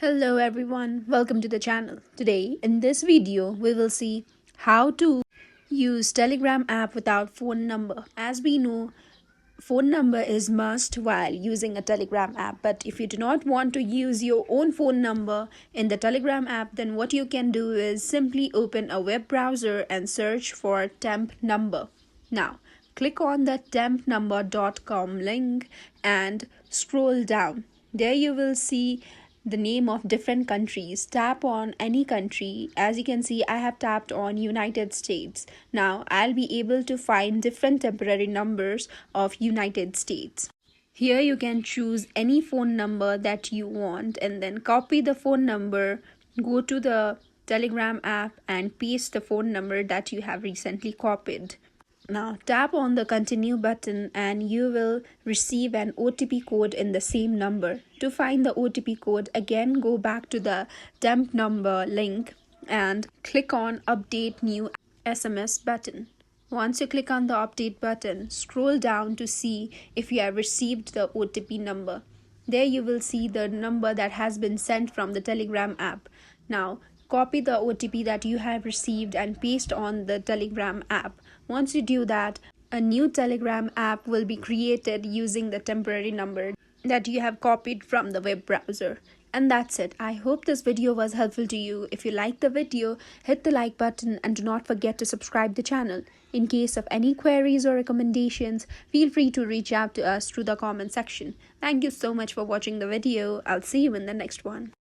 Hello everyone, welcome to the channel. Today in this video we will see how to use Telegram app without phone number. As we know, phone number is must while using a Telegram app, but if you do not want to use your own phone number in the Telegram app, then what you can do is simply open a web browser and search for temp number. Now click on the tempnumber.com link and scroll down. There you will see the name of different countries. Tap on any country. As you can see, I have tapped on United States. Now I'll be able to find different temporary numbers of United States. Here you can choose any phone number that you want and then copy the phone number, go to the Telegram app and paste the phone number that you have recently copied. Now tap on the continue button and you will receive an OTP code in the same number. To find the OTP code, again go back to the temp number link and click on update new SMS button. Once you click on the update button, scroll down to see if you have received the OTP number. There you will see the number that has been sent from the Telegram app. Now copy the OTP that you have received and paste on the Telegram app. Once you do that, a new Telegram app will be created using the temporary number that you have copied from the web browser. And that's it. I hope this video was helpful to you. If you liked the video, hit the like button and do not forget to subscribe the channel. In case of any queries or recommendations, feel free to reach out to us through the comment section. Thank you so much for watching the video. I'll see you in the next one.